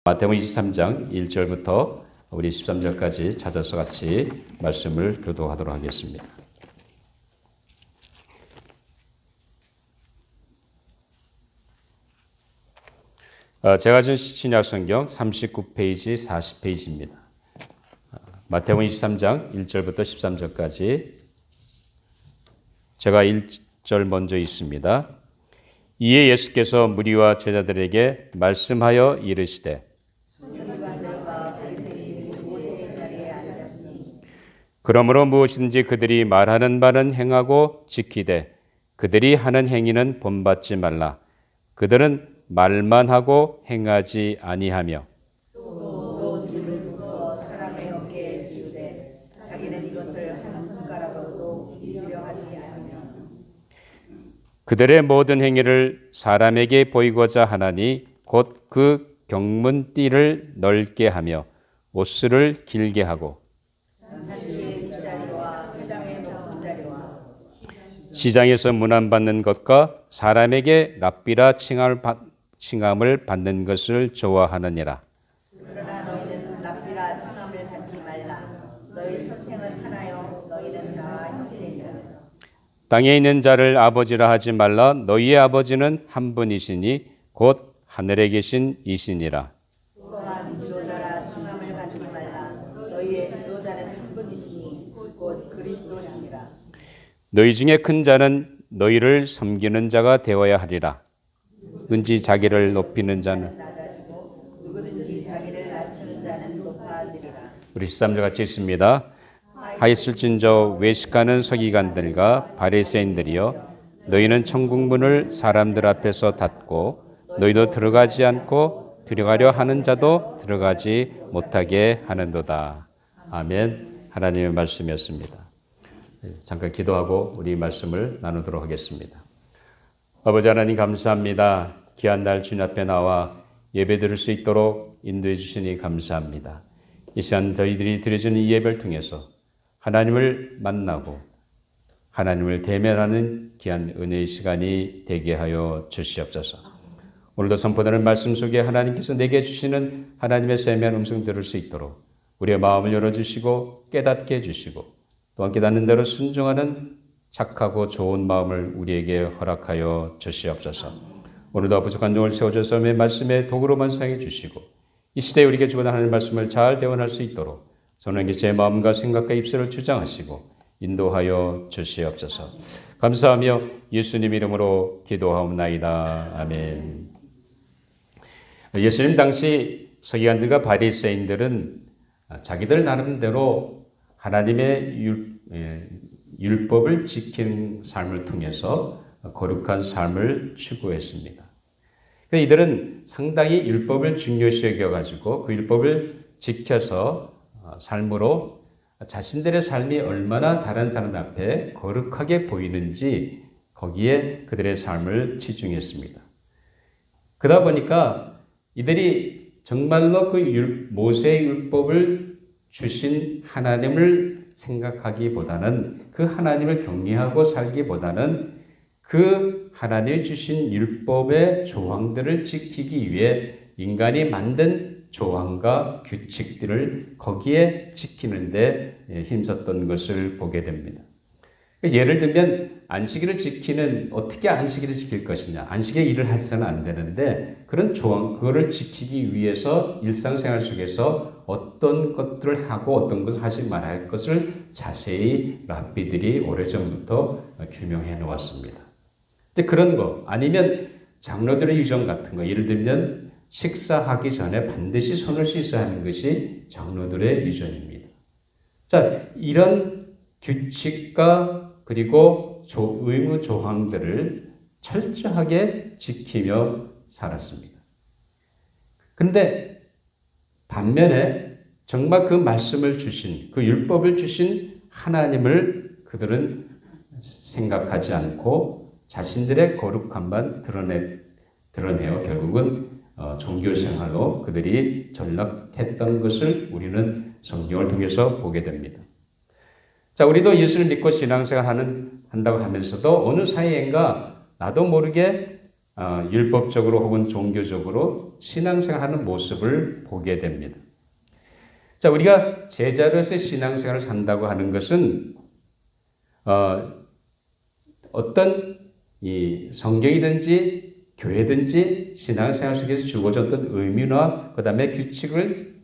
마태복음 23장 1절부터 우리 13절까지 찾아서 같이 말씀을 교도하도록 하겠습니다. 제가 준 신약 성경 39페이지, 40페이지입니다. 마태복음 23장 1절부터 13절까지 제가 1절 먼저 읽습니다. 이에 예수께서 무리와 제자들에게 말씀하여 이르시되 그러므로 무엇이든지 그들이 말하는 바는 행하고 지키되 그들이 하는 행위는 본받지 말라. 그들은 말만 하고 행하지 아니하며 또 집을 묶어 사람의 어깨에 지우되 자기는 이것을 한 손가락으로도 이기려 하지 않으며 그들의 모든 행위를 사람에게 보이고자 하나니 곧 그 경문띠를 넓게 하며 옷수를 길게 하고 잔치의 뒷자리와 회당의 높은 자리와 시장에서 문안받는 것과 사람에게 랍비라 칭함을 받는 것을 좋아하느니라. 그러나 너희는 랍비라 칭함을 받지 말라. 너희 선생은 하나요 너희는 다 형제니라. 땅에 있는 자를 아버지라 하지 말라. 너희의 아버지는 한 분이시니 곧 하늘에 계신 이시니라. 또한 지도자라 칭함을 받지 말라. 너희의 지도자는 한 분이시니 곧 그리스도시니라. 너희 중에 큰 자는 너희를 섬기는 자가 되어야 하리라. 누구든지 자기를 높이는 자는 낮아지고 누구든지 자기를 낮추는 자는 높아지리라. 우리 13절 같이 읽습니다. 하였을진저 외식하는 서기관들과 바리새인들이여 너희는 천국 문을 사람들 앞에서 닫고 너희도 들어가지 않고 들어가려 하는 자도 들어가지 못하게 하는도다. 아멘. 하나님의 말씀이었습니다. 잠깐 기도하고 우리 말씀을 나누도록 하겠습니다. 아버지 하나님 감사합니다. 귀한 날 주님 앞에 나와 예배 드릴 수 있도록 인도해 주시니 감사합니다. 이 시간 저희들이 드려지는 이 예배를 통해서 하나님을 만나고 하나님을 대면하는 귀한 은혜의 시간이 되게 하여 주시옵소서. 오늘도 선포되는 말씀 속에 하나님께서 내게 주시는 하나님의 세미한 음성 들을 수 있도록 우리의 마음을 열어주시고 깨닫게 해주시고 또한 깨닫는 대로 순종하는 착하고 좋은 마음을 우리에게 허락하여 주시옵소서. 오늘도 부족한 종을 세워줘서 매 말씀의 도구로만 사용해 주시고 이 시대에 우리에게 주고자 하는 말씀을 잘 대원할 수 있도록 저는 제 마음과 생각과 입술을 주장하시고 인도하여 주시옵소서. 감사하며 예수님 이름으로 기도하옵나이다. 아멘. 예수님 당시 서기관들과 바리새인들은 자기들 나름대로 하나님의 율법을 지키는 삶을 통해서 거룩한 삶을 추구했습니다. 이들은 상당히 율법을 중요시 여겨가지고 그 율법을 지켜서 삶으로 자신들의 삶이 얼마나 다른 사람 앞에 거룩하게 보이는지 거기에 그들의 삶을 치중했습니다. 그러다 보니까 이들이 정말로 그 모세의 율법을 주신 하나님을 생각하기보다는 그 하나님을 경외하고 살기보다는 그 하나님이 주신 율법의 조항들을 지키기 위해 인간이 만든 조항과 규칙들을 거기에 지키는데 힘썼던 것을 보게 됩니다. 예를 들면 안식일을 지키는 어떻게 안식일을 지킬 것이냐, 안식일 일을 해서는 안 되는데 그런 조항 그거를 지키기 위해서 일상생활 속에서 어떤 것들을 하고 어떤 것을 하지 말아야 할 것을 자세히 랍비들이 오래전부터 규명해 놓았습니다. 그런 거 아니면 장로들의 유정 같은 거, 예를 들면 식사하기 전에 반드시 손을 씻어야 하는 것이 장로들의 유전입니다. 자, 이런 규칙과 그리고 의무 조항들을 철저하게 지키며 살았습니다. 그런데 반면에 정말 그 말씀을 주신, 그 율법을 주신 하나님을 그들은 생각하지 않고 자신들의 거룩함만 드러내어 결국은 종교생활로 그들이 전락했던 것을 우리는 성경을 통해서 보게 됩니다. 자, 우리도 예수를 믿고 신앙생활 한다고 하면서도 어느 사이인가 나도 모르게 율법적으로 혹은 종교적으로 신앙생활하는 모습을 보게 됩니다. 자, 우리가 제자로서의 신앙생활을 산다고 하는 것은 어떤 이 성경이든지 교회든지 신앙생활 속에서 주어졌던 의미나 그 다음에 규칙을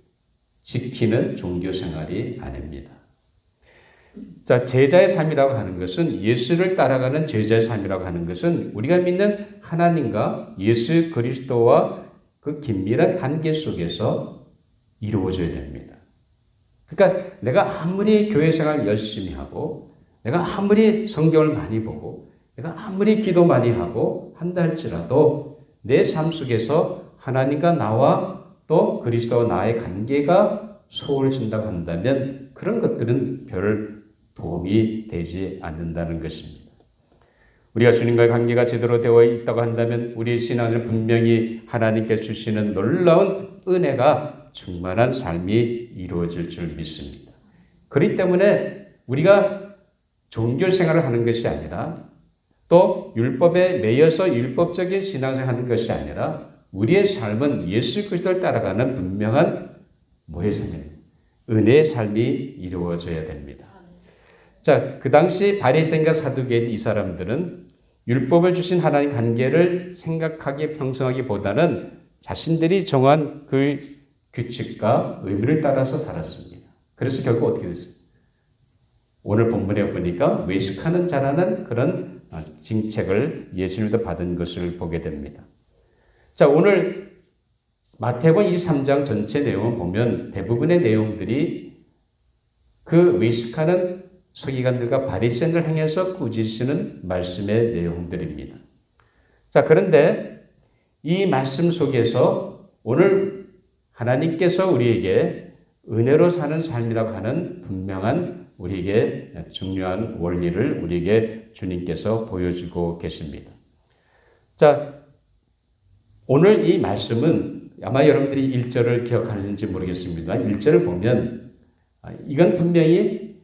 지키는 종교생활이 아닙니다. 자, 제자의 삶이라고 하는 것은 예수를 따라가는 제자의 삶이라고 하는 것은 우리가 믿는 하나님과 예수 그리스도와 그 긴밀한 관계 속에서 이루어져야 됩니다. 그러니까 내가 아무리 교회 생활 열심히 하고 내가 아무리 성경을 많이 보고 내가 아무리 기도 많이 하고 한다 할지라도 내 삶 속에서 하나님과 나와 또 그리스도와 나의 관계가 소홀해진다고 한다면 그런 것들은 별 도움이 되지 않는다는 것입니다. 우리가 주님과의 관계가 제대로 되어 있다고 한다면 우리의 신앙은 분명히 하나님께서 주시는 놀라운 은혜가 충만한 삶이 이루어질 줄 믿습니다. 그렇기 때문에 우리가 종교 생활을 하는 것이 아니라 또 율법에 매여서 율법적인 신앙생활을 하는 것이 아니라 우리의 삶은 예수 그리스도를 따라가는 분명한 뭐의 삶이에요? 은혜의 삶이 이루어져야 됩니다. 자, 그 당시 바리새인과 사두개인 이 사람들은 율법을 주신 하나님 관계를 생각하기 평성하기보다는 자신들이 정한 그 규칙과 의미를 따라서 살았습니다. 그래서 결국 어떻게 됐어요? 오늘 본문에 보니까 외식하는 자라는 그런 징책을 예수님도 받은 것을 보게 됩니다. 자, 오늘 마태복음 23장 전체 내용을 보면 대부분의 내용들이 그 외식하는 서기관들과 바리새인을 향해서 꾸짖으시는 말씀의 내용들입니다. 자, 그런데 이 말씀 속에서 오늘 하나님께서 우리에게 은혜로 사는 삶이라고 하는 분명한 우리에게 중요한 원리를 우리에게 주님께서 보여주고 계십니다. 자, 오늘 이 말씀은 아마 여러분들이 1절을 기억하는지 모르겠습니다. 1절을 보면 이건 분명히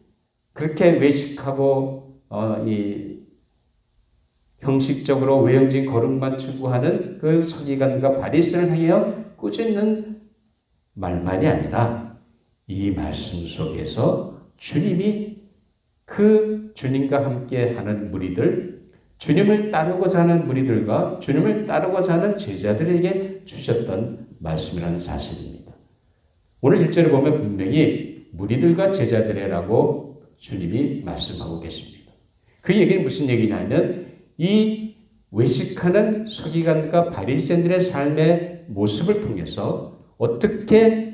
그렇게 외식하고 이 형식적으로 외형적인 거룩만 추구하는 그 서기관과 바리새인을 향하여 꾸짖는 말만이 아니라 이 말씀 속에서 주님이 그 주님과 함께 하는 무리들, 주님을 따르고자 하는 무리들과 주님을 따르고자 하는 제자들에게 주셨던 말씀이라는 사실입니다. 오늘 1절을 보면 분명히 무리들과 제자들이라고 주님이 말씀하고 계십니다. 그 얘기는 무슨 얘기냐면 이 외식하는 서기관과 바리새인들의 삶의 모습을 통해서 어떻게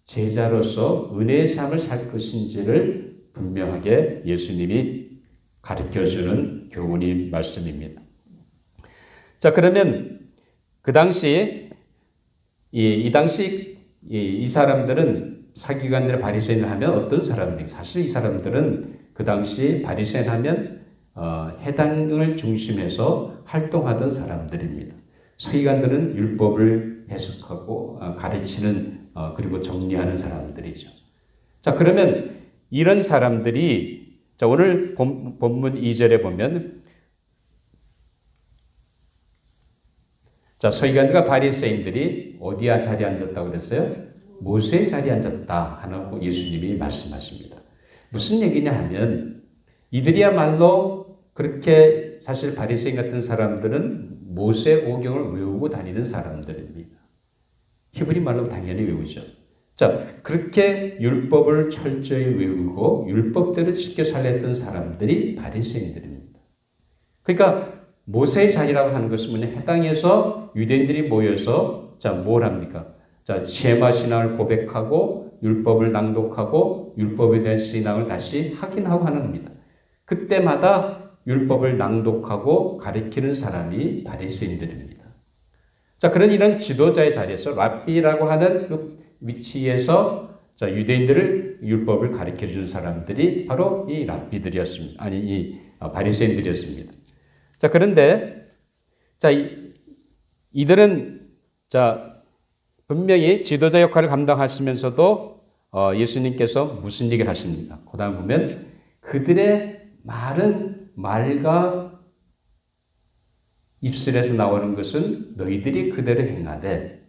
제자로서 은혜의 삶을 살 것인지를 분명하게 예수님이 가르쳐주는 교훈이 말씀입니다. 자, 그러면 그 당시 이 사람들은 서기관들 바리새인을 하면 어떤 사람들이 사실 이 사람들은 그 당시 바리새인 하면 해당을 중심해서 활동하던 사람들입니다. 서기관들은 율법을 해석하고 가르치는 그리고 정리하는 사람들이죠. 자, 그러면 이런 사람들이 자, 오늘 본문 2절에 보면 자, 서기관과 바리새인들이 어디에 자리에 앉았다고 그랬어요? 모세의 자리에 앉았다 하고 예수님이 말씀하십니다. 무슨 얘기냐 하면 이들이야말로 그렇게 사실 바리새인 같은 사람들은 모세 오경을 외우고 다니는 사람들입니다. 히브리 말로 당연히 외우죠. 자, 그렇게 율법을 철저히 외우고 율법대로 지켜 살렸던 사람들이 바리새인들입니다. 그러니까 모세의 자리라고 하는 것은 뭐냐? 해당에서 유대인들이 모여서 자, 뭘 합니까? 자, 쉐마 신앙을 고백하고 율법을 낭독하고 율법에 대한 신앙을 다시 확인하고 하는 겁니다. 그때마다 율법을 낭독하고 가르치는 사람이 바리새인들입니다. 자, 그런 이런 지도자의 자리에서 랍비라고 하는 그 위치에서 자, 유대인들을 율법을 가르쳐 주는 사람들이 바로 이 랍비들이었습니다. 아니, 이 바리새인들이었습니다. 자, 그런데 자, 이들은 자, 분명히 지도자 역할을 감당하시면서도 예수님께서 무슨 얘기를 하십니까? 그 다음 보면 그들의 말은 말과 입술에서 나오는 것은 너희들이 그대로 행하되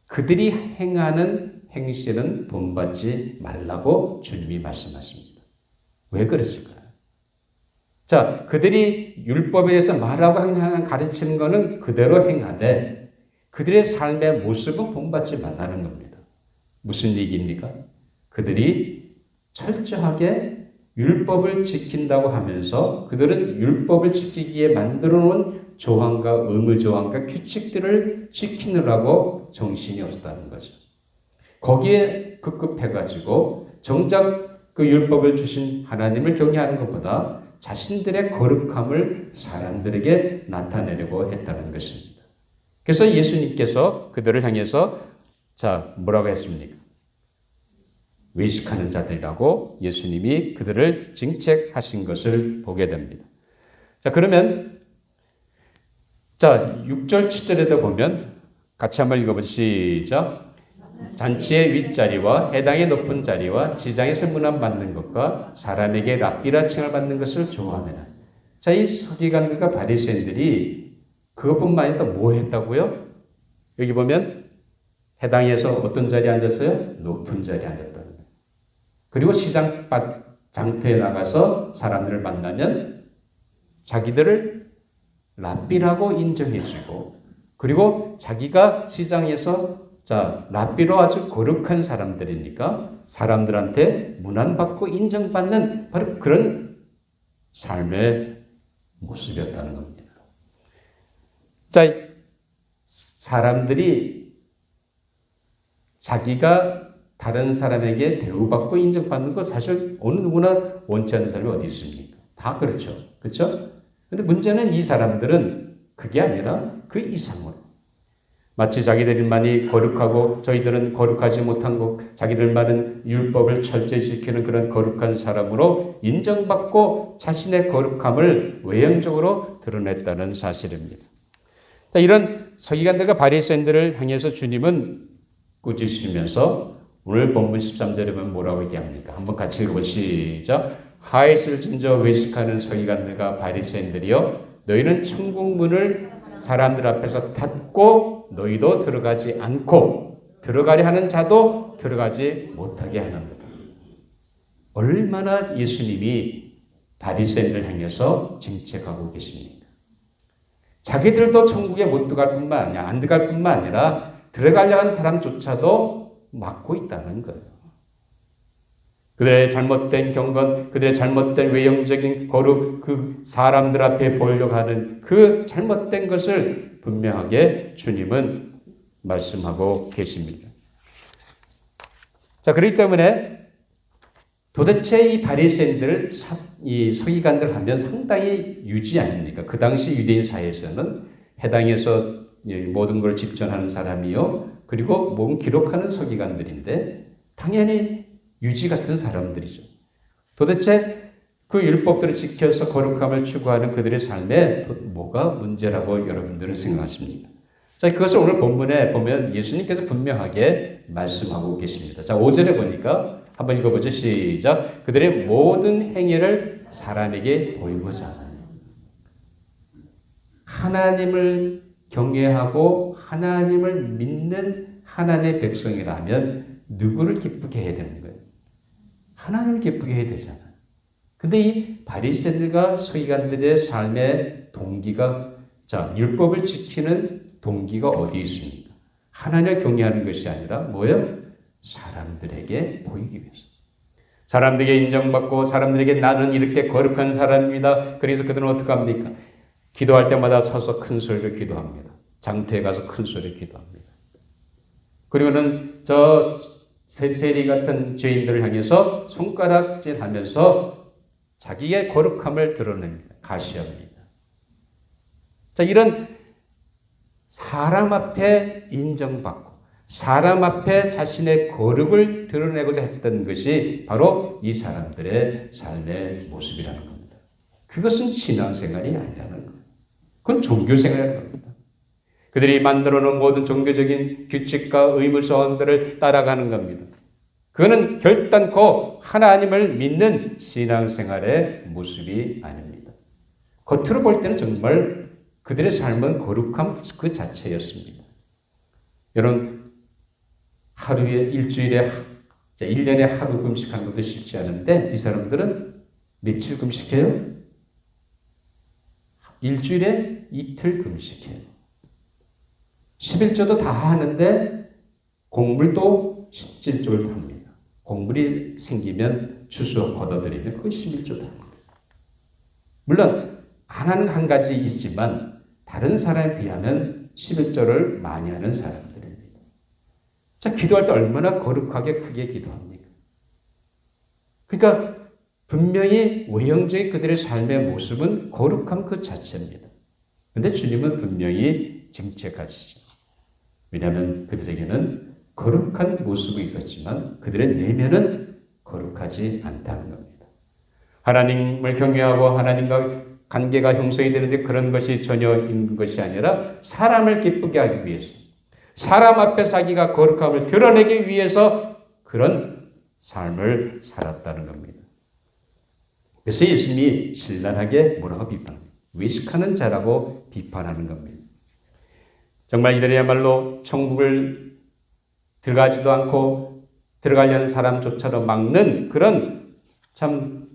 그들이 행하는 행실은 본받지 말라고 주님이 말씀하십니다. 왜 그랬을까요? 자, 그들이 율법에 대해서 말하고 가르치는 것은 그대로 행하되 그들의 삶의 모습은 본받지 말라는 겁니다. 무슨 얘기입니까? 그들이 철저하게 율법을 지킨다고 하면서 그들은 율법을 지키기에 만들어 놓은 조항과 의무 조항과 규칙들을 지키느라고 정신이 없었다는 거죠. 거기에 급급해가지고 정작 그 율법을 주신 하나님을 경외하는 것보다 자신들의 거룩함을 사람들에게 나타내려고 했다는 것입니다. 그래서 예수님께서 그들을 향해서 자, 뭐라고 했습니까? 외식하는 자들이라고 예수님이 그들을 징책하신 것을 보게 됩니다. 자, 그러면 자, 6절, 7절에도 보면 같이 한번 읽어보시죠. 시작. 잔치의 윗자리와 해당의 높은 자리와 시장에서 문안받는 것과 사람에게 랍비라 칭을 받는 것을 좋아하느라. 자, 이 서기관들과 바리새인들이 그것뿐만 아니라 뭐 했다고요? 여기 보면 해당에서 어떤 자리에 앉았어요? 높은 자리에 앉았다는 거예요. 그리고 장터에 나가서 사람들을 만나면 자기들을 랍비라고 인정해주고, 그리고 자기가 시장에서 자, 랍비로 아주 거룩한 사람들이니까 사람들한테 문안받고 인정받는 바로 그런 삶의 모습이었다는 겁니다. 자, 사람들이 자기가 다른 사람에게 대우받고 인정받는 거 사실 어느 누구나 원치 않는 사람이 어디 있습니까? 다 그렇죠. 그렇죠? 근데 문제는 이 사람들은 그게 아니라 그 이상으로 마치 자기들만이 거룩하고 저희들은 거룩하지 못한 것, 자기들만은 율법을 철저히 지키는 그런 거룩한 사람으로 인정받고 자신의 거룩함을 외형적으로 드러냈다는 사실입니다. 이런 서기관들과 바리새인들을 향해서 주님은 꾸짖으시면서 오늘 본문 13절에 보면 뭐라고 얘기합니까? 한번 같이 읽어보시죠. 하잇을 진저 외식하는 서기관들과 바리새인들이여, 너희는 천국 문을 사람들 앞에서 닫고 너희도 들어가지 않고 들어가려 하는 자도 들어가지 못하게 하는 거다. 얼마나 예수님이 바리새인들 향해서 징책하고 계십니까? 자기들도 천국에 못 들어갈 뿐만 아니라 안 들어갈 뿐만 아니라 들어가려 하는 사람조차도 막고 있다는 거예요. 그들의 잘못된 경건, 그들의 잘못된 외형적인 거룩, 그 사람들 앞에 보이려고 하는 그 잘못된 것을 분명하게 주님은 말씀하고 계십니다. 자, 그렇기 때문에 도대체 이 바리새인들, 이 서기관들 하면 상당히 유지 아닙니까? 그 당시 유대인 사회에서는 해당에서 모든 걸 집전하는 사람이요, 그리고 몸 기록하는 서기관들인데 당연히 유지 같은 사람들이죠. 도대체 그 율법들을 지켜서 거룩함을 추구하는 그들의 삶에 뭐가 문제라고 여러분들은 생각하십니까? 자, 그것을 오늘 본문에 보면 예수님께서 분명하게 말씀하고 계십니다. 자, 5절에 보니까 한번 읽어보죠. 시작. 그들의 모든 행위를 사람에게 보이고자 하는, 하나님을 경외하고 하나님을 믿는 하나님의 백성이라면 누구를 기쁘게 해야 되는 거예요? 하나님을 기쁘게 해야 되잖아요. 근데 이 바리새인들과 서기관들의 삶의 동기가, 자, 율법을 지키는 동기가 어디 있습니까? 하나님을 경외하는 것이 아니라 뭐예요? 사람들에게 보이기 위해서. 사람들에게 인정받고 사람들에게 나는 이렇게 거룩한 사람입니다. 그래서 그들은 어떻게 합니까? 기도할 때마다 서서 큰 소리로 기도합니다. 장터에 가서 큰 소리로 기도합니다. 그리고는 저 세리 같은 죄인들을 향해서 손가락질하면서 자기의 거룩함을 드러냅니다. 가시합니다. 자, 이런 사람 앞에 인정받고 사람 앞에 자신의 거룩을 드러내고자 했던 것이 바로 이 사람들의 삶의 모습이라는 겁니다. 그것은 신앙생활이 아니라는 거예요. 그건 종교생활이라는 겁니다. 그들이 만들어 놓은 모든 종교적인 규칙과 의무서원들을 따라가는 겁니다. 그거는 결단코 하나님을 믿는 신앙생활의 모습이 아닙니다. 겉으로 볼 때는 정말 그들의 삶은 거룩함 그 자체였습니다. 여러분, 하루에 일주일에 1년에 하루 금식하는 것도 쉽지 않은데 이 사람들은 며칠 금식해요? 일주일에 이틀 금식해요. 11조도 다 하는데 곡물도 17조를 합니다. 곡물이 생기면 추수 걷어들이면 그거 11조도 합니다. 물론 안 하는 한 가지 있지만 다른 사람에 비하면 11조를 많이 하는 사람들입니다. 자, 기도할 때 얼마나 거룩하게 크게 기도합니까? 그러니까 분명히 외형적인 그들의 삶의 모습은 거룩함 그 자체입니다. 그런데 주님은 분명히 정체가지죠. 왜냐하면 그들에게는 거룩한 모습이 있었지만 그들의 내면은 거룩하지 않다는 겁니다. 하나님을 경외하고 하나님과 관계가 형성이 되는데 그런 것이 전혀 있는 것이 아니라 사람을 기쁘게 하기 위해서, 사람 앞에 자기가 거룩함을 드러내기 위해서 그런 삶을 살았다는 겁니다. 그래서 예수님이 신랄하게 뭐라고 비판합니다. 외식하는 자라고 비판하는 겁니다. 정말 이들이야말로 천국을 들어가지도 않고 들어가려는 사람조차도 막는 그런 참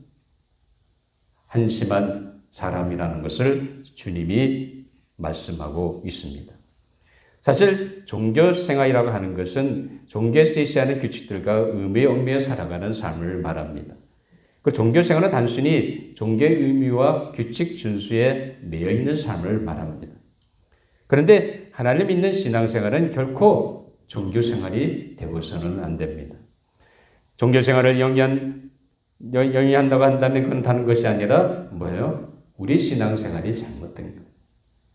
한심한 사람이라는 것을 주님이 말씀하고 있습니다. 사실 종교생활이라고 하는 것은 종교에서 제시하는 규칙들과 의무에 얽매여 살아가는 삶을 말합니다. 그 종교생활은 단순히 종교의 의미와 규칙 준수에 매여 있는 삶을 말합니다. 그런데 하나님 믿는 신앙생활은 결코 종교생활이 되고서는 안 됩니다. 종교생활을 영위한다고 한다면 그건 다른 것이 아니라 뭐예요? 우리 신앙생활이 잘못된 거예요.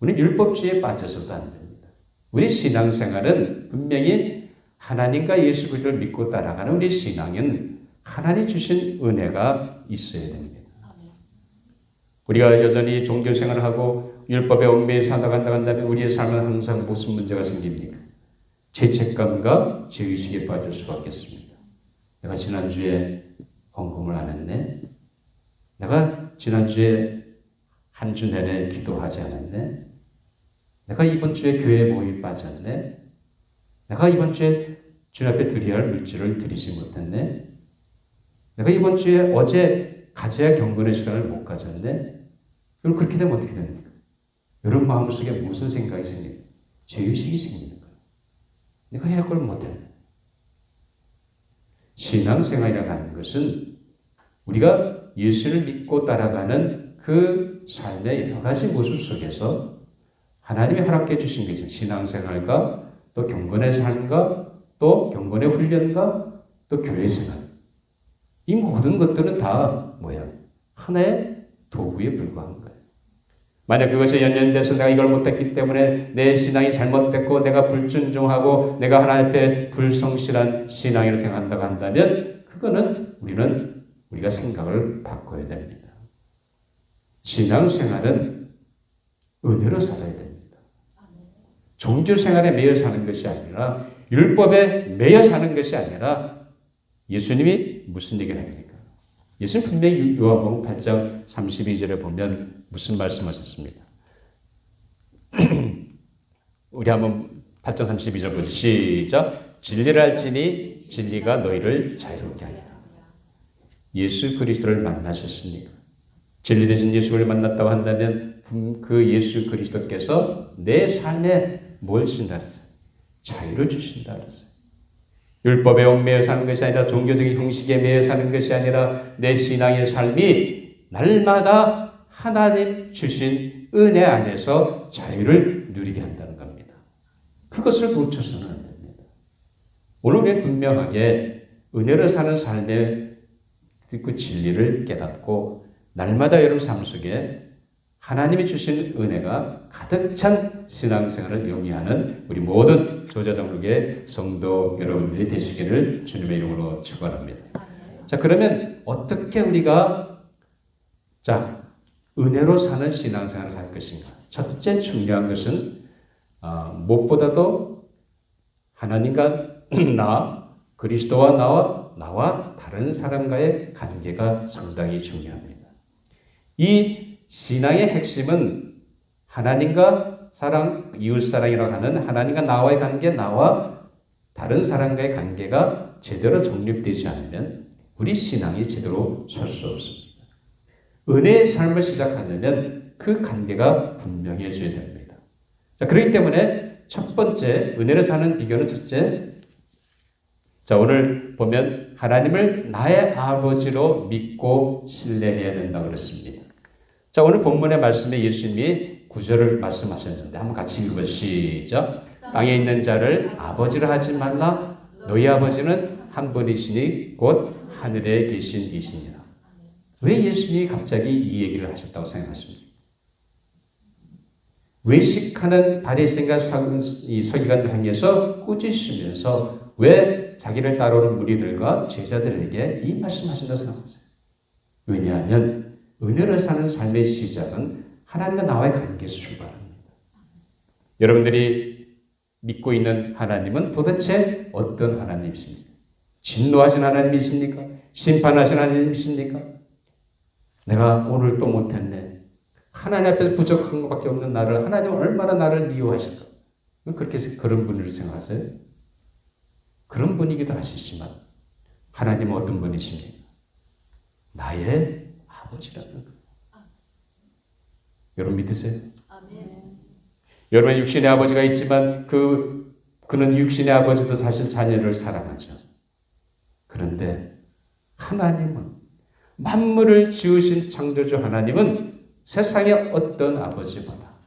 우리는 율법주의에 빠져서도 안 됩니다. 우리 신앙생활은 분명히 하나님과 예수 그리스도를 믿고 따라가는 우리 신앙은 하나님 주신 은혜가 있어야 됩니다. 우리가 여전히 종교생활을 하고 율법에 얽매여 살아간다고 한다면 우리의 삶은 항상 무슨 문제가 생깁니까? 죄책감과 죄의식에 빠질 수밖에 없습니다. 내가 지난주에 헌금을 안 했네? 내가 지난주에 한 주 내내 기도하지 않았네? 내가 이번 주에 교회 모임 빠졌네? 내가 이번 주에 주님 앞에 드려야 할 물질을 드리지 못했네? 내가 이번 주에 어제 가져야 경건의 시간을 못 가졌네? 그럼 그렇게 되면 어떻게 됩니까? 여러분 마음속에 무슨 생각이 생깁니까? 죄의식이 생기는 거예요. 내가 해야 할 걸 못했네. 신앙생활이라고 하는 것은 우리가 예수를 믿고 따라가는 그 삶의 여러 가지 모습 속에서 하나님이 허락해 주신 게 있습니다. 신앙생활과 또 경건의 삶과 또 경건의 훈련과 또 교회생활. 이 모든 것들은 다 뭐야? 하나의 도구에 불과한 거예요. 만약 그것이 연연돼서 내가 이걸 못했기 때문에 내 신앙이 잘못됐고 내가 불순종하고 내가 하나님께 불성실한 신앙이라고 생각한다고 한다면 그거는 우리가 생각을 바꿔야 됩니다. 신앙생활은 은혜로 살아야 됩니다. 종교생활에 매여 사는 것이 아니라 율법에 매여 사는 것이 아니라 예수님이 무슨 얘기를 합니까? 예수님 분명히 요한복음 8장 32절에 보면 무슨 말씀하셨습니까? 우리 한번 8장 32절 보죠. 시작. 진리를 알지니 진리가 너희를 자유롭게 하리라. 예수 그리스도를 만나셨습니까? 진리 되신 예수를 만났다고 한다면 그 예수 그리스도께서 내 삶에 뭘 주신다 그랬어요? 자유를 주신다 그랬어요. 율법에 얽매여 사는 것이 아니라 종교적인 형식에 매여 사는 것이 아니라 내 신앙의 삶이 날마다 하나님 주신 은혜 안에서 자유를 누리게 한다는 겁니다. 그것을 놓쳐서는 안 됩니다. 오늘 우리는 분명하게 은혜로 사는 삶의 그 진리를 깨닫고 날마다 여러분 삶 속에 하나님이 주신 은혜가 가득 찬 신앙생활을 영위하는 우리 모든 조자장로교회 성도 여러분들이 되시기를 주님의 이름으로 축원합니다. 자, 그러면 어떻게 우리가 은혜로 사는 신앙생활을 할 것인가? 첫째 중요한 것은 무엇보다도 하나님과 그리스도와 나와 다른 사람과의 관계가 상당히 중요합니다. 이 신앙의 핵심은 하나님과 사랑, 이웃사랑이라고 하는 하나님과 나와의 관계, 나와 다른 사람과의 관계가 제대로 정립되지 않으면 우리 신앙이 제대로 설 수 없습니다. 은혜의 삶을 시작하려면 그 관계가 분명해져야 됩니다. 자, 그렇기 때문에 첫 번째 은혜를 사는 비결은 첫째, 자, 오늘 보면 하나님을 나의 아버지로 믿고 신뢰해야 된다고 그랬습니다. 자, 오늘 본문의 말씀에 예수님이 9절을 말씀하셨는데 한번 같이 읽어보시죠. 시작. 땅에 있는 자를 아버지로 하지 말라. 너희 아버지는 한 분이시니 곧 하늘에 계신 이시니라. 왜 예수님이 갑자기 이 얘기를 하셨다고 생각하십니까? 외식하는 바리새인과 서기관들 향해서 꾸짖으면서 왜 자기를 따르는 무리들과 제자들에게 이 말씀하신다고 생각하세요? 왜냐하면 은혜를 사는 삶의 시작은 하나님과 나와의 관계에서 출발합니다. 여러분들이 믿고 있는 하나님은 도대체 어떤 하나님이십니까? 진노하신 하나님이십니까? 심판하신 하나님이십니까? 내가 오늘 또 못했네. 하나님 앞에서 부족한 것밖에 없는 나를 하나님 얼마나 나를 미워하실까? 그렇게 그런 분을 생각하세요? 그런 분이기도 하시지만 하나님은 어떤 분이십니까? 나의 아버지라는 거예요. 여러분 믿으세요? 아멘. 여러분 육신의 아버지가 있지만 그는 육신의 아버지도 사실 자녀를 사랑하죠. 그런데 하나님은 만물을 지으신 창조주 하나님은 세상의 어떤 아버지보다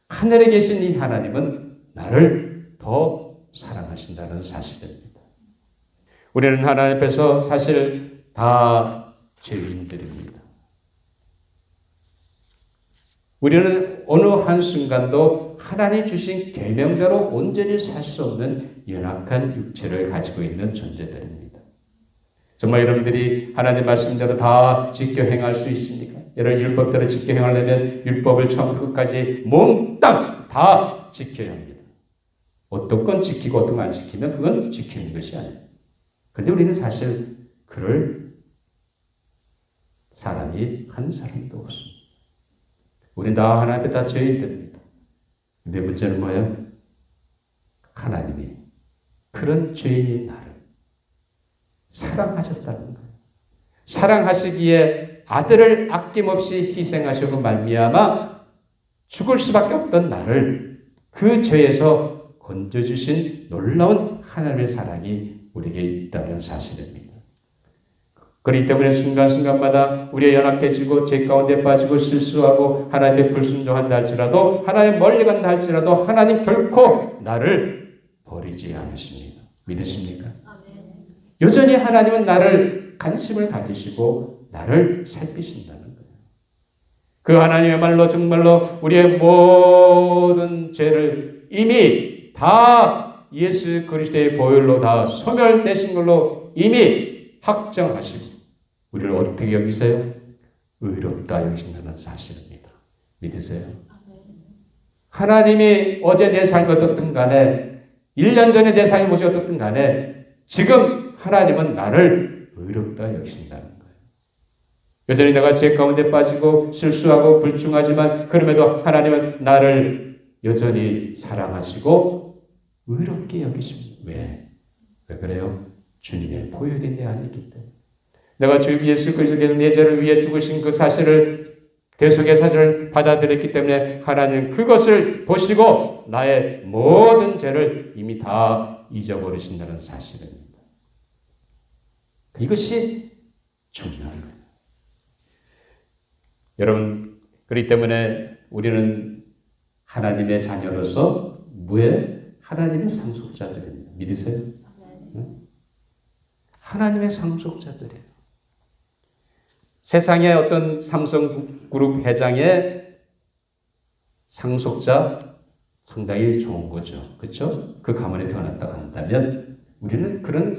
하늘에 계신 이 하나님은 나를 더 사랑하신다는 사실입니다. 우리는 하나님 앞에서 사실 다 죄인들입니다. 우리는 어느 한순간도 하나님 주신 계명대로 온전히 살 수 없는 연약한 육체를 가지고 있는 존재들입니다. 정말 여러분들이 하나님 말씀대로 다 지켜 행할 수 있습니까? 여러분 율법대로 지켜 행하려면 율법을 처음부터 끝까지 몽땅 다 지켜야 합니다. 어떤 건 지키고 어떤 건 안 지키면 그건 지키는 것이 아니에요. 그런데 우리는 사실 그럴 사람이 한 사람도 없습니다. 우리는 다 하나님 앞에 다 죄인들입니다. 근데 문제는 뭐예요? 하나님이 그런 죄인인 나를 사랑하셨다는 거예요. 사랑하시기에 아들을 아낌없이 희생하시고 말미암아 죽을 수밖에 없던 나를 그 죄에서 건져주신 놀라운 하나님의 사랑이 우리에게 있다는 사실입니다. 그렇기 때문에 순간순간마다 우리가 연약해지고 죄 가운데 빠지고 실수하고 하나님의 불순종한다 할지라도 하나님 멀리 간다 할지라도 하나님 결코 나를 버리지 않으십니다. 믿으십니까? 아멘. 여전히 하나님은 나를 관심을 가지시고 나를 살피신다는 거예요. 그 하나님의말로 정말로 우리의 모든 죄를 이미 다 예수 그리스도의 보혈로 다 소멸되신 걸로 이미 확정하시고 우리를 어떻게 여기세요? 의롭다 여기신다는 사실입니다. 믿으세요? 하나님이 어제 내 삶이 어떻든 간에 1년 전에 내 삶이 무엇이 어떻든 간에 지금 하나님은 나를 의롭다 여기신다는 거예요. 여전히 내가 죄 가운데 빠지고 실수하고 불충하지만 그럼에도 하나님은 나를 여전히 사랑하시고 의롭게 여기십니다. 왜? 왜 그래요? 주님의 보혈이 내 안에 있기 때문에. 내가 주 예수 그리스도께서 내 죄를 위해 죽으신 그 사실을 대속의 사실을 받아들였기 때문에 하나님은 그것을 보시고 나의 모든 죄를 이미 다 잊어버리신다는 사실입니다. 이것이 중요한 거예요. 여러분, 그렇기 때문에 우리는 하나님의 자녀로서 하나님의 상속자들입니다. 믿으세요? 네? 하나님의 상속자들이에요. 세상의 어떤 삼성그룹 회장의 상속자 상당히 좋은 거죠. 그렇죠? 그 가문에 태어났다고 한다면 우리는 그런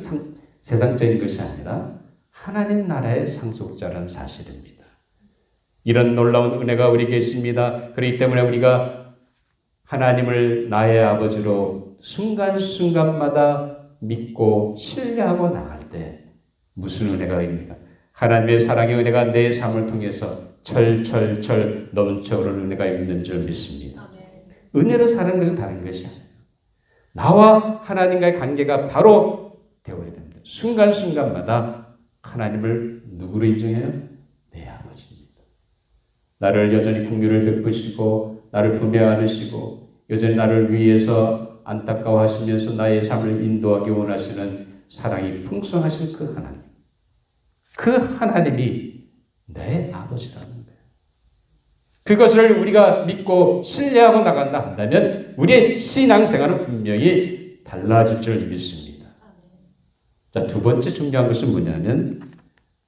세상적인 것이 아니라 하나님 나라의 상속자라는 사실입니다. 이런 놀라운 은혜가 우리에게 있습니다. 그렇기 때문에 우리가 하나님을 나의 아버지로 순간순간마다 믿고 신뢰하고 나갈 때 무슨 은혜가 있습니까? 하나님의 사랑의 은혜가 내 삶을 통해서 철철철 넘쳐오르는 은혜가 있는 줄 믿습니다. 은혜로 사는 것은 다른 것이 아니에요. 나와 하나님과의 관계가 바로 되어야 됩니다. 순간순간마다 하나님을 누구로 인정해요? 내 아버지입니다. 나를 여전히 긍휼을 베푸시고 나를 품에 안으시고 여전히 나를 위해서 안타까워하시면서 나의 삶을 인도하기 원하시는 사랑이 풍성하신 그 하나님. 그 하나님이 내 아버지라는 거예요. 그것을 우리가 믿고 신뢰하고 나간다 한다면 우리의 신앙생활은 분명히 달라질 줄 믿습니다. 자, 두 번째 중요한 것은 뭐냐면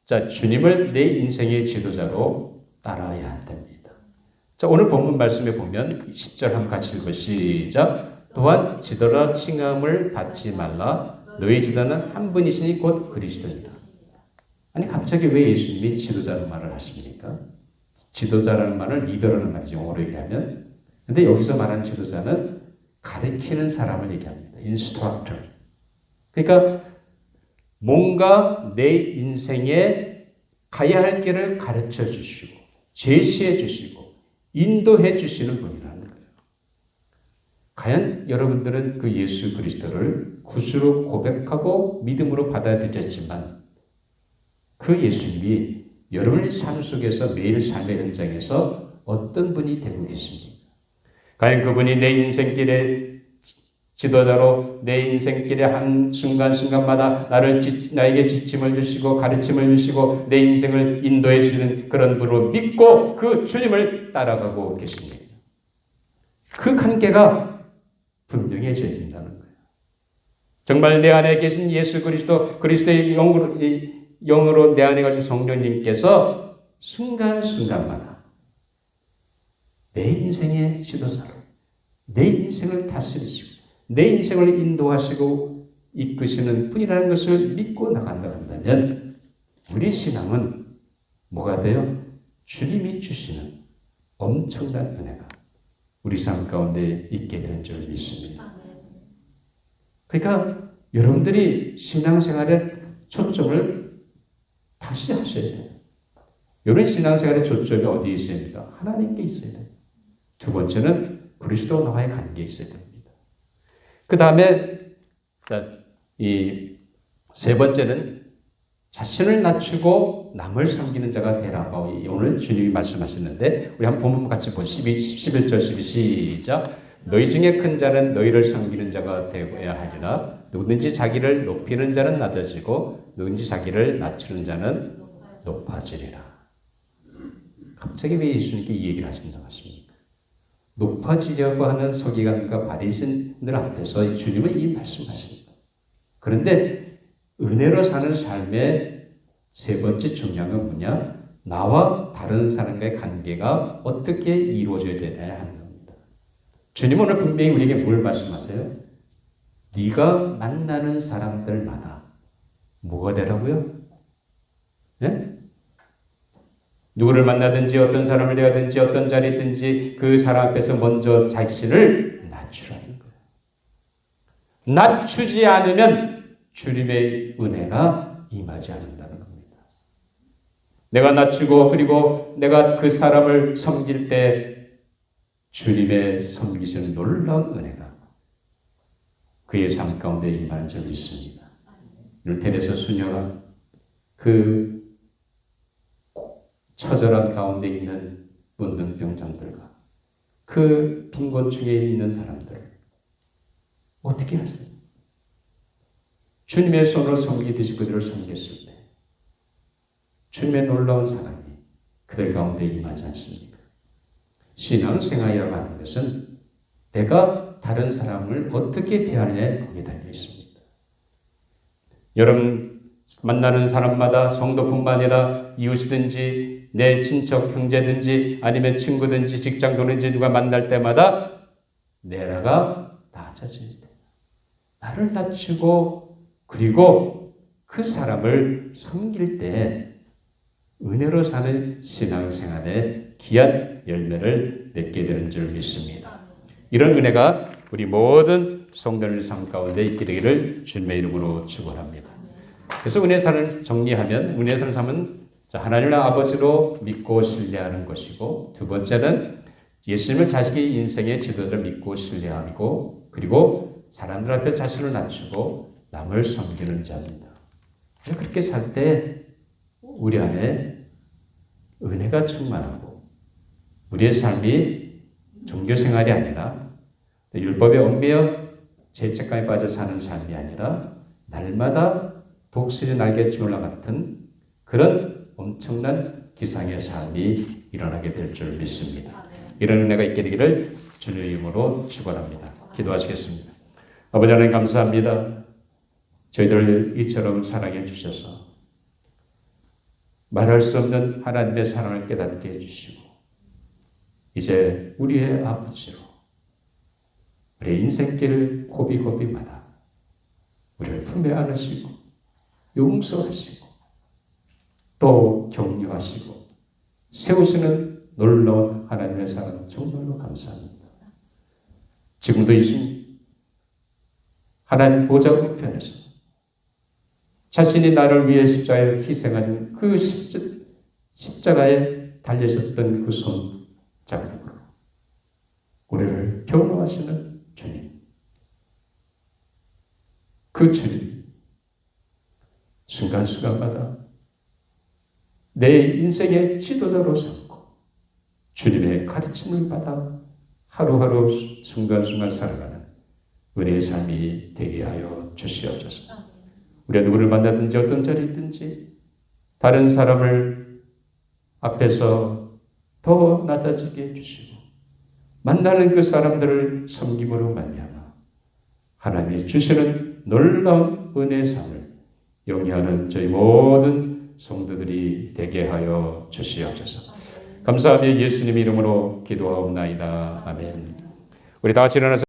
자, 주님을 내 인생의 지도자로 따라야 됩니다. 자, 오늘 본문 말씀에 보면 10절 한번 같이 읽어 시작. 또한 지도라 칭함을 받지 말라. 너희 지도자는 한 분이시니 곧 그리스도이다. 아니 갑자기 왜 예수님이 지도자라는 말을 하십니까? 지도자라는 말은 리더라는 말이죠. 영어로 얘기하면. 근데 여기서 말하는 지도자는 가르치는 사람을 얘기합니다. 인스트럭터. 그러니까 뭔가 내 인생에 가야 할 길을 가르쳐 주시고 제시해 주시고 인도해 주시는 분이라는 거예요. 과연 여러분들은 그 예수 그리스도를 구주로 고백하고 믿음으로 받아들였지만 그 예수님이 여러분의 삶 속에서 매일 삶의 현장에서 어떤 분이 되고 계십니까? 과연 그분이 내 인생길의 지도자로 내 인생길의 한 순간순간마다 나에게 지침을 주시고 가르침을 주시고 내 인생을 인도해 주시는 그런 분으로 믿고 그 주님을 따라가고 계십니다. 그 관계가 분명해져야 된다는 거예요. 정말 내 안에 계신 예수 그리스도의 영으로 내 안에 가신 성령님께서 순간순간마다 내 인생의 지도자로 내 인생을 다스리시고 내 인생을 인도하시고 이끄시는 분이라는 것을 믿고 나간다 한다면 우리 신앙은 뭐가 돼요? 주님이 주시는 엄청난 은혜가 우리 삶 가운데 있게 되는 줄 믿습니다. 그러니까 여러분들이 신앙생활의 초점을 다시 하셔야 돼요. 여러분 신앙생활의 초점이 어디에 있어야 됩니까? 하나님께 있어야 돼요. 두 번째는 그리스도 나와의 관계에 있어야 됩니다. 그 다음에 이 세 번째는 자신을 낮추고 남을 섬기는 자가 되라고 오늘 주님이 말씀하셨는데 우리 한번 본문 같이 보시죠. 11절 12 시작. 너희 중에 큰 자는 너희를 섬기는 자가 되어야 하리라. 누구든지 자기를 높이는 자는 낮아지고 누구든지 자기를 낮추는 자는 높아지리라. 갑자기 왜 예수님께 이 얘기를 하신다고 하십니까? 높아지려고 하는 서기관들과 바리새인들 앞에서 주님은 이 말씀하십니다. 그런데 은혜로 사는 삶의 세 번째 중요한 건 뭐냐? 나와 다른 사람과의 관계가 어떻게 이루어져야 되냐 하는 겁니다. 주님은 오늘 분명히 우리에게 뭘 말씀하세요? 네가 만나는 사람들마다 뭐가 되라고요? 네? 누구를 만나든지 어떤 사람을 대하든지 어떤 자리에 있든지 그 사람 앞에서 먼저 자신을 낮추라는 거예요. 낮추지 않으면 주님의 은혜가 임하지 않는다는 겁니다. 내가 낮추고 그리고 내가 그 사람을 섬길 때 주님의 섬기시는 놀라운 은혜가 그의 삶 가운데 임하는 줄 믿습니다. 르테레사 수녀가 그 처절한 가운데 있는 문둥병자들과 그 빈곤층에 있는 사람들 어떻게 하세요? 주님의 손으로 섬기듯이 그들을 섬겼을 때 주님의 놀라운 사랑이 그들 가운데 임하지 않습니까? 신앙생활이라고 하는 것은 내가 다른 사람을 어떻게 대하느냐에 거기에 달려 있습니다. 여러분 만나는 사람마다 성도뿐만 아니라 이웃이든지 내 친척 형제든지 아니면 친구든지 직장 동료든지 누가 만날 때마다 내가 낮아져야 돼. 나를 낮추고 그리고 그 사람을 섬길 때 은혜로 사는 신앙생활의 귀한 열매를 맺게 되는 줄 믿습니다. 이런 은혜가 우리 모든 성도들 삶 가운데 있게 되기를 주님의 이름으로 축원합니다. 그래서 은혜사를 정리하면 은혜사를 삶은 하나님의 아버지로 믿고 신뢰하는 것이고 두 번째는 예수님을 자식의 인생의 지도자로 믿고 신뢰하고 그리고 사람들 앞에 자신을 낮추고 남을 섬기는 자입니다. 그렇게 살 때 우리 안에 은혜가 충만하고 우리의 삶이 종교생활이 아니라 율법에 얽매여 죄책감에 빠져 사는 삶이 아니라 날마다 독수리 날개짓물과 같은 그런 엄청난 기상의 삶이 일어나게 될 줄 믿습니다. 이런 은혜가 있게 되기를 주님의 이름으로 축원합니다. 기도하시겠습니다. 아버지 하나님 감사합니다. 저희들을 이처럼 사랑해 주셔서 말할 수 없는 하나님의 사랑을 깨닫게 해주시고 이제 우리의 아버지로 우리의 인생길을 고비고비마다 우리를 품에 안으시고 용서하시고 또 격려하시고 세우시는 놀라운 하나님의 사랑 정말로 감사합니다. 지금도 이 하나님 보좌 우편에서 자신이 나를 위해 십자가에 희생하신 그 십자가에 달려있었던 그 손자국으로 우리를 격려하시는 주님, 그 주님 순간순간마다 내 인생의 지도자로 삼고 주님의 가르침을 받아 하루하루 순간순간 살아가는 은혜의 삶이 되게 하여 주시옵소서. 우리가 누구를 만나든지 어떤 자리에 있든지 다른 사람을 앞에서 더 낮아지게 해주시고 만나는 그 사람들을 섬김으로 말미암아 하나님이 주시는 놀라운 은혜의 삶을 영위하는 저희 모든 성도들이 되게 하여 주시옵소서. 감사하며 예수님 이름으로 기도하옵나이다. 아멘. 우리 다 같이 일어나서